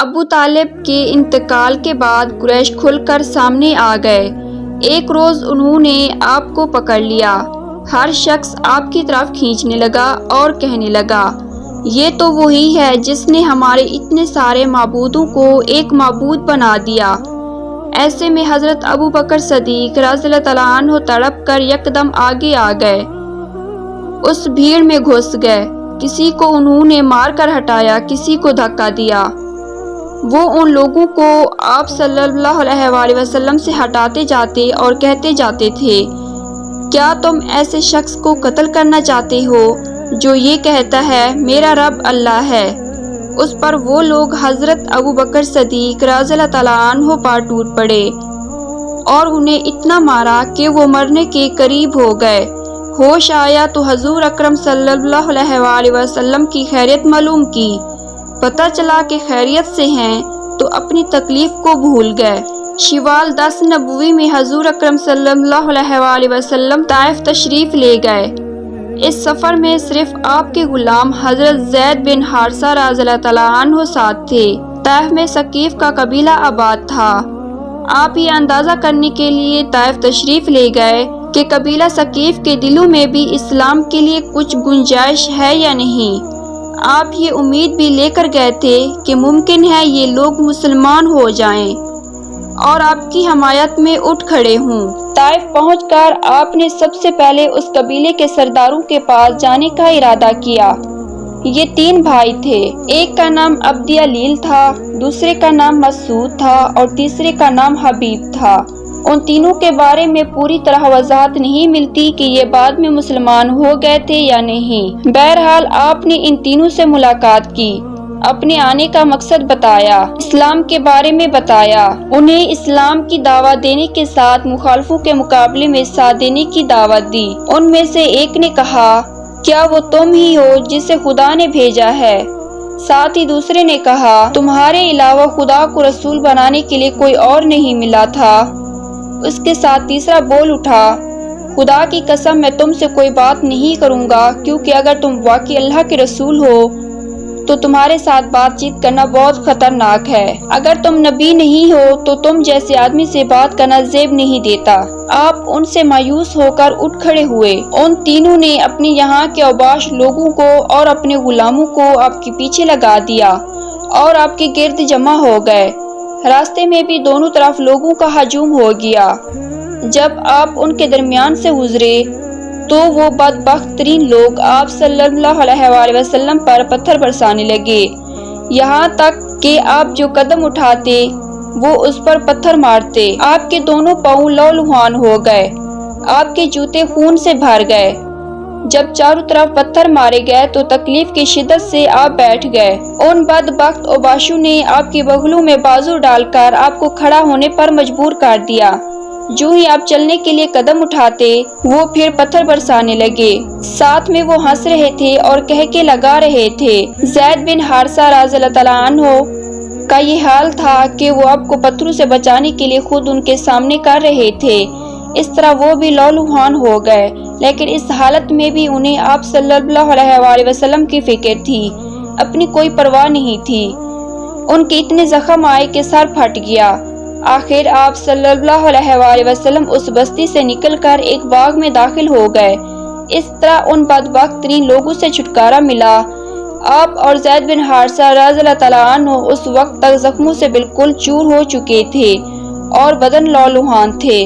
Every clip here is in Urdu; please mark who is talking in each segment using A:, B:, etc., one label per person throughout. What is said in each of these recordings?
A: ابو طالب کے انتقال کے بعد قریش کھل کر سامنے آ گئے۔ ایک روز انہوں نے آپ کو پکڑ لیا۔ ہر شخص آپ کی طرف کھینچنے لگا اور کہنے لگا، یہ تو وہی ہے جس نے ہمارے اتنے سارے معبودوں کو ایک معبود بنا دیا۔ ایسے میں حضرت ابو بکر صدیق رضی اللہ تعالیٰ عنہ تڑپ کر یکدم آگے آ گئے، اس بھیڑ میں گھس گئے۔ کسی کو انہوں نے مار کر ہٹایا، کسی کو دھکا دیا۔ وہ ان لوگوں کو آپ صلی اللہ علیہ وآلہ وسلم سے ہٹاتے جاتے اور کہتے جاتے تھے، کیا تم ایسے شخص کو قتل کرنا چاہتے ہو جو یہ کہتا ہے میرا رب اللہ ہے؟ اس پر وہ لوگ حضرت ابو بکر صدیق رضی اللہ تعالیٰ عنہ پر ٹوٹ پڑے اور انہیں اتنا مارا کہ وہ مرنے کے قریب ہو گئے۔ ہوش آیا تو حضور اکرم صلی اللہ علیہ وآلہ وسلم کی خیریت معلوم کی۔ پتہ چلا کہ خیریت سے ہیں تو اپنی تکلیف کو بھول گئے۔ شوال 10 نبوی میں حضور اکرم صلی اللہ علیہ وآلہ وسلم طائف تشریف لے گئے۔ اس سفر میں صرف آپ کے غلام حضرت زید بن حارثہ رضی اللہ تعالیٰ عنہ ساتھ تھے۔ طائف میں ثقیف کا قبیلہ آباد تھا۔ آپ یہ اندازہ کرنے کے لیے طائف تشریف لے گئے کہ قبیلہ ثقیف کے دلوں میں بھی اسلام کے لیے کچھ گنجائش ہے یا نہیں۔ آپ یہ امید بھی لے کر گئے تھے کہ ممکن ہے یہ لوگ مسلمان ہو جائیں اور آپ کی حمایت میں اٹھ کھڑے ہوں۔ طائف پہنچ کر آپ نے سب سے پہلے اس قبیلے کے سرداروں کے پاس جانے کا ارادہ کیا۔ یہ 3 بھائی تھے، ایک کا نام عبد علیل تھا، دوسرے کا نام مسعود تھا اور تیسرے کا نام حبیب تھا۔ ان تینوں کے بارے میں پوری طرح وضاحت نہیں ملتی کہ یہ بعد میں مسلمان ہو گئے تھے یا نہیں۔ بہرحال آپ نے ان تینوں سے ملاقات کی، اپنے آنے کا مقصد بتایا، اسلام کے بارے میں بتایا، انہیں اسلام کی دعوت دینے کے ساتھ مخالفوں کے مقابلے میں ساتھ دینے کی دعوت دی۔ ان میں سے ایک نے کہا، کیا وہ تم ہی ہو جسے خدا نے بھیجا ہے؟ ساتھ ہی دوسرے نے کہا، تمہارے علاوہ خدا کو رسول بنانے کے لیے کوئی اور نہیں ملا تھا۔ اس کے ساتھ تیسرا بول اٹھا، خدا کی قسم میں تم سے کوئی بات نہیں کروں گا، کیونکہ اگر تم واقعی اللہ کے رسول ہو تو تمہارے ساتھ بات چیت کرنا بہت خطرناک ہے۔ اگر تم نبی نہیں ہو تو تم جیسے آدمی سے بات کرنا زیب نہیں دیتا۔ آپ ان سے مایوس ہو کر اٹھ کھڑے ہوئے۔ ان تینوں نے اپنے یہاں کے اوباش لوگوں کو اور اپنے غلاموں کو آپ کے پیچھے لگا دیا اور آپ کے گرد جمع ہو گئے۔ راستے میں بھی دونوں طرف لوگوں کا ہجوم ہو گیا۔ جب آپ ان کے درمیان سے گزرے تو وہ بدبخت ترین لوگ آپ صلی اللہ علیہ وآلہ وسلم پر پتھر برسانے لگے، یہاں تک کہ آپ جو قدم اٹھاتے وہ اس پر پتھر مارتے۔ آپ کے دونوں پاؤں لہولہان ہو گئے، آپ کے جوتے خون سے بھر گئے۔ جب چاروں طرف پتھر مارے گئے تو تکلیف کی شدت سے آپ بیٹھ گئے۔ ان بدبخت اوباشوں نے آپ کی بغلوں میں بازو ڈال کر آپ کو کھڑا ہونے پر مجبور کر دیا۔ جو ہی آپ چلنے کے لیے قدم اٹھاتے وہ پھر پتھر برسانے لگے۔ ساتھ میں وہ ہنس رہے تھے اور کہکے لگا رہے تھے۔ زید بن حارثہ رضی اللہ تعالیٰ عنہ کا یہ حال تھا کہ وہ آپ کو پتھروں سے بچانے کے لیے خود ان کے سامنے کر رہے تھے۔ اس طرح وہ بھی لہولہان ہو گئے، لیکن اس حالت میں بھی انہیں آپ صلی اللہ علیہ وآلہ وسلم کی فکر تھی، اپنی کوئی پرواہ نہیں تھی۔ ان کے اتنے زخم آئے کہ سر پھٹ گیا۔ آخر آپ صلی اللہ علیہ وآلہ وسلم اس بستی سے نکل کر ایک باغ میں داخل ہو گئے۔ اس طرح ان بدبخت ترین لوگوں سے چھٹکارا ملا۔ آپ اور زید بن حارثہ رضی اللہ تعالیٰ عنہ اس وقت تک زخموں سے بالکل چور ہو چکے تھے اور بدن لہولہان تھے۔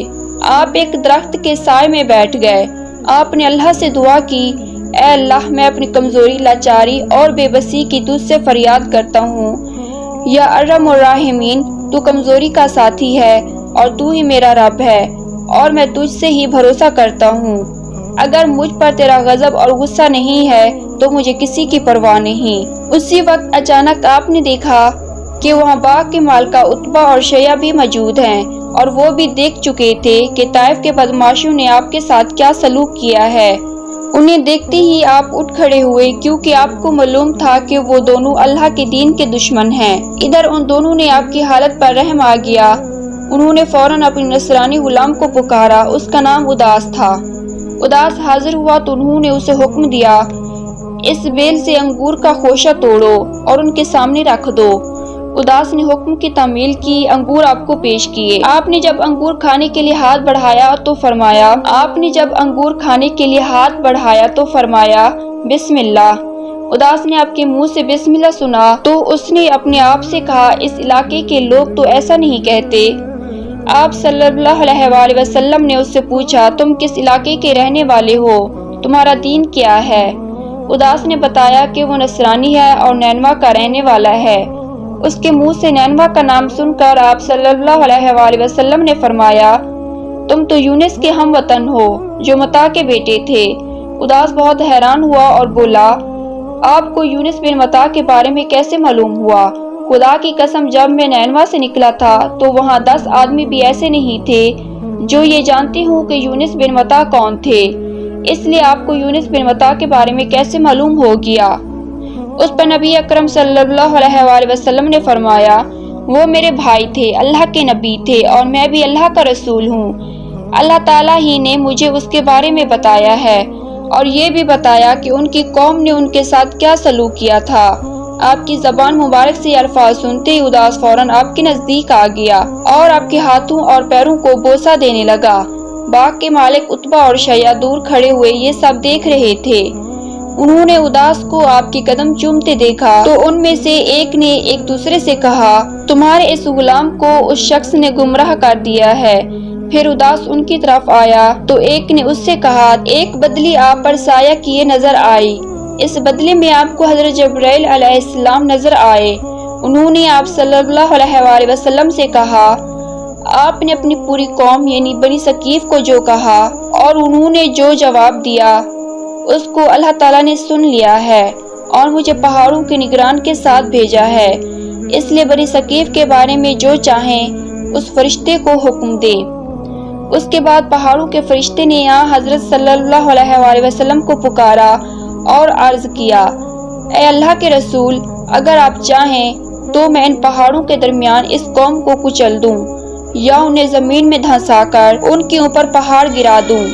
A: آپ ایک درخت کے سائے میں بیٹھ گئے۔ آپ نے اللہ سے دعا کی، اے اللہ، میں اپنی کمزوری، لاچاری اور بے بسی کی تجھ سے فریاد کرتا ہوں۔ یا ارحم الراحمین، تو کمزوری کا ساتھی ہے اور تو ہی میرا رب ہے اور میں تجھ سے ہی بھروسہ کرتا ہوں۔ اگر مجھ پر تیرا غضب اور غصہ نہیں ہے تو مجھے کسی کی پرواہ نہیں۔ اسی وقت اچانک آپ نے دیکھا کہ وہاں باغ کے مالکہ عتبہ اور شیعہ بھی موجود ہیں اور وہ بھی دیکھ چکے تھے کہ طائف کے بدماشوں نے آپ کے ساتھ کیا سلوک کیا ہے۔ انہیں دیکھتے ہی آپ اٹھ کھڑے ہوئے، کیونکہ آپ کو معلوم تھا کہ وہ دونوں اللہ کے دین کے دشمن ہیں۔ ادھر ان دونوں نے آپ کی حالت پر رحم آ گیا۔ انہوں نے فوراً اپنے نصرانی غلام کو پکارا، اس کا نام اداس تھا۔ اداس حاضر ہوا تو انہوں نے اسے حکم دیا، اس بیل سے انگور کا خوشہ توڑو اور ان کے سامنے رکھ دو۔ اداس نے حکم کی تعمیل کی، انگور آپ کو پیش کیے۔ آپ نے جب انگور کھانے کے لیے ہاتھ بڑھایا تو فرمایا بسم اللہ۔ اداس نے آپ کے منہ سے بسم اللہ سنا تو اس نے اپنے آپ سے کہا اس علاقے کے لوگ تو ایسا نہیں کہتے۔ آپ صلی اللہ علیہ وآلہ وسلم نے اس سے پوچھا تم کس علاقے کے رہنے والے ہو، تمہارا دین کیا ہے؟ اداس نے بتایا کہ وہ نصرانی ہے اور نینوا کا رہنے والا ہے۔ اس کے منہ سے نینوا کا نام سن کر آپ صلی اللہ علیہ وآلہ وسلم نے فرمایا تم تو یونس کے ہم وطن ہو جو متا کے بیٹے تھے۔ اداس بہت حیران ہوا اور بولا آپ کو یونس بن متا کے بارے میں کیسے معلوم ہوا؟ خدا کی قسم جب میں نینوا سے نکلا تھا تو وہاں 10 آدمی بھی ایسے نہیں تھے جو یہ جانتے ہوں کہ یونس بن متا کون تھے، اس لیے آپ کو یونس بن متا کے بارے میں کیسے معلوم ہو گیا؟ اس پر نبی اکرم صلی اللہ علیہ وآلہ وسلم نے فرمایا وہ میرے بھائی تھے، اللہ کے نبی تھے اور میں بھی اللہ کا رسول ہوں۔ اللہ تعالیٰ ہی نے مجھے اس کے بارے میں بتایا ہے اور یہ بھی بتایا کہ ان کی قوم نے ان کے ساتھ کیا سلوک کیا تھا۔ آپ کی زبان مبارک سے یہ الفاظ سنتے ہی اداس فوراً آپ کے نزدیک آ گیا اور آپ کے ہاتھوں اور پیروں کو بوسہ دینے لگا۔ باغ کے مالک عتبہ اور شیعہ دور کھڑے ہوئے یہ سب دیکھ رہے تھے۔ انہوں نے اداس کو آپ کے قدم چومتے دیکھا تو ان میں سے ایک نے ایک دوسرے سے کہا تمہارے اس غلام کو اس شخص نے گمراہ کر دیا ہے۔ پھر اداس ان کی طرف آیا تو ایک نے اس سے کہا ایک بدلی آپ پر سایہ کیے نظر آئی، اس بدلے میں آپ کو حضرت جبرائیل علیہ السلام نظر آئے۔ انہوں نے آپ صلی اللہ علیہ وآلہ وسلم سے کہا آپ نے اپنی پوری قوم یعنی بنی ثقیف کو جو کہا اور انہوں نے جو جواب دیا اس کو اللہ تعالیٰ نے سن لیا ہے اور مجھے پہاڑوں کے نگران کے ساتھ بھیجا ہے، اس لیے بنی ثقیف کے بارے میں جو چاہیں اس فرشتے کو حکم دے۔ اس کے بعد پہاڑوں کے فرشتے نے یہاں حضرت صلی اللہ علیہ وآلہ وسلم کو پکارا اور عرض کیا اے اللہ کے رسول اگر آپ چاہیں تو میں ان پہاڑوں کے درمیان اس قوم کو کچل دوں یا انہیں زمین میں دھنسا کر ان کے اوپر پہاڑ گرا دوں۔